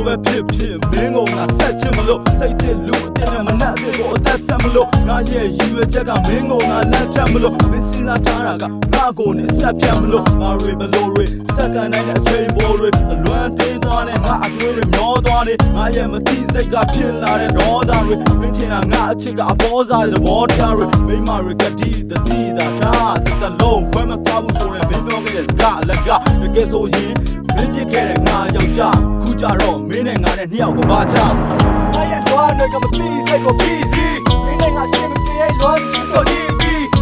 လိုပဲဖြစ်ဖြစ်မင်းကိုငါဆက်ချင်မလို့စိတ်တစ်လူအတင်းနဲ့မနှက်တဲ့ကိုအသက်ဆက်မလို့ငါရဲ့ရည်ရွယ်ချက်ကမင်းကိုငါလက်ထပ်မလို့မင်းစဉ်းစားထားတာကငါကိုနဲ့ဆက်ပြတ်မလို့ငါတွေဘလို့တွေစက္ကန့်တိုင်းနဲ့အချိန်ပေါ်တွေအလွမ်းသေးသွားတဲ့ငါအတွေးတွေမျောသွားတယ်ငါရဲ့မသိစိတ်ကဖြစ်လာတဲ့ဒေါသတွေမင်းထင်တာငါအချစ်ကအပေါ်စားတဲ့သဘောတရားတွေမိမတွေကတိတတိတာထားတလုံးခွဲမသွားဘူးဆိုရင်မင်းပြောခဲ့တဲ့စကားအလကတကယ်ဆိုရင်မင်းပြစ်ခဲ့တဲ့ငါယောက်ျားခုကြတော့မင်းနဲ့ငါနဲ့နှစ်ယောက်ကဘာချငါရဲ့တော့တွေကမပြီးစိတ်ကိုပြီးစီမင်းနဲ့ငါရှင်းမပြေလွမ်းချစ်ဆိုဒီ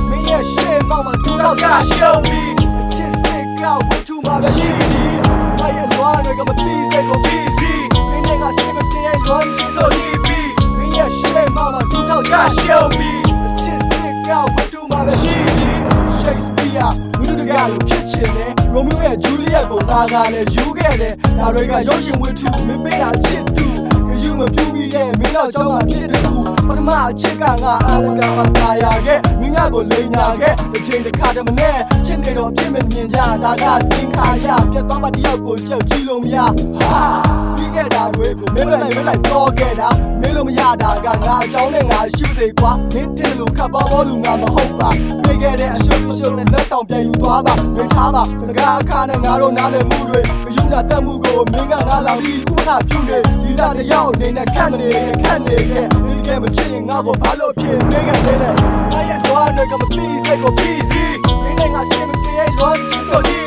မင်းရဲ့ရှေ့မောင်မှာတူတော့က show me အချစ်စိတ်ကဝတ်ထူမှာပဲရှိသည်ငါရဲ့တော့တွေကမပြီးစိတ်ကိုပြီးစီမင်းနဲ့ငါရှင်းမပြေလွမ်းချစ်ဆိုဒီမင်းရဲ့ရှေ့မောင်မှာတူတော့က show me အချစ်စိတ်ကဝတ်ထူမှာပဲရှိသည်Shakespeare ဝိသုဒကလိုဖြစ်ချင်တယ်ရိုမီယိုရဲ့ဂျူလီယက်ကိုငါကလည်းယူခဲ့တယ်ဒါတွေကရုပ်ရှင်ဝတ္ထုမင်းပေးတာချစ်သူယူမပြူပြီးရဲ့မင်းတော့ကြောင်းမှာဖြစ်တူပထမအချစ်ကငါအားလကမှာတာယာခဲ့မင်းငါကိုလိန်ညာခဲ့တစ်ချိန်တစ်ခါတည်းမနဲ့ချစ်နေတော့ပြင်းမမြင်ကြဒါကတင်ခါရပြတ်သွားမှတယောက်ကိုကြောက်ကြည့်လို့မရဟာပြီးခဲ့တာတွေကိုမင်းလိုက်တော့ခဲ့တာမင်းလို့မရတာကငါအကြောင်းနဲ့ငါရှိစေကွာမင်းတင်လို့ခပ်ပေါလို့ငါမဟုတ်ပါပြေခဲ့တဲ့အရှုံးနဲ့လက်ဆောင်ပြန်ယူသွားပါမင်းထားပါစကားအခါနဲ့ငါတို့နားလည်မှုတွေယူနာတတ်မှုကိုမင်းကငါလာပြီးဥက္ကပြုနေဒီစားတယောက်အနေနဲ့ဆက်မနေခက်နေခဲ့ဒီကဲမချင်ငါကိုဘာလို့ဖြစ်နေခဲ့လဲငါရဲ့တော့တွေကမပြီးစိတ်ကိုပြီးစီမင်းနဲ့ငါရှင်းမပြေလွမ်းချစ်ဆိုဒီ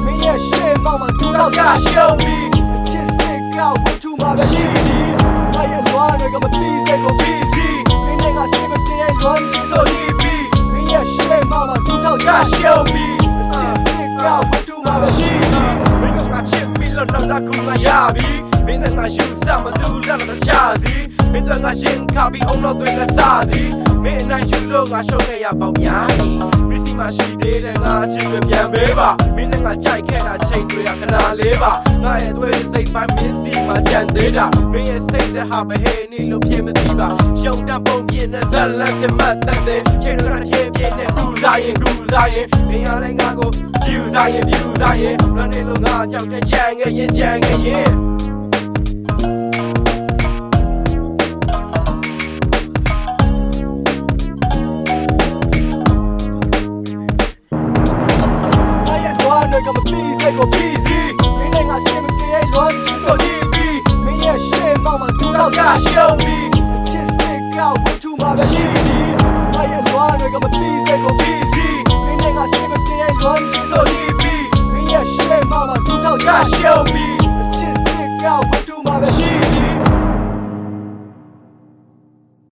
မင်းရဲ့ရှေ့မောင်မှာတူတော့က show me အချစ်စိတ်ကဝတ်ထူမှာပဲရှိသည်ငါရဲ့တော့တွေကမပြီးစိတ်ကိုပြီးစီမင်းနဲ့ငါရှင်းမပြေလွမ်းချစ်ဆိုဒီမင်းရဲ့ရှေ့မောင်မှာတူတော့က show me အချစ်စိတ်ကဝတ်ထူမှာပဲရှိသည်မင်းကငါချစ်မိလို့တော့ကူငါရပြီမင်းနဲ့ငါယူစားမတူလာတဲ့ချာစီမင်းတို့ငါရှင်းခါပြီးအောင်လို့တွေ့လက်စားသည်မင်းနိုင်ယူလို့ငါရှုံးခဲ့ရပေါင်းများပြီမင်းစီမရှိသေးတဲ့ငါအချင်းတွေပြန်ပေးပါမင်းနဲ့ငါကြိုက်ခဲ့တာချိန်တွေကခဏလေးပါငါရဲ့တွေ့စိတ်ပိုင်းမင်းစီမှာကြံသေးတာမင်းရဲ့စိတ်တဲ့ဟာပဲဟဲနေလို့ဖြစ်မသိပါရှုံးတန်ပုံပြင်းနဲ့ဇက်လက်စမတ်တဲ့ချိန်တွေကဖြည်းဖြည်းနဲ့ကူစားရင်မင်းရတဲ့ငါကိုပြူစားရင်လွန်နေလို့ငါကြောက်တဲ့ကြံခဲ့ရင်ငါကမပြီးစိတ်ကိုပြီးစီမင်းနဲ့ငါရှင်းမပြေလွမ်းချစ်ဆိုဒီမင်းရဲ့ရှေ့မောင်မှာတူတော့က show me အချစ်စိတ်ကဝတ်ထူမှာပဲရှိသည်ငါရဲ့တော့တွေကမပြီးစိတ်ကိုပြီးစီမင်းနဲ့ငါရှင်းမပြေလွမ်းချစ်ဆိုဒီ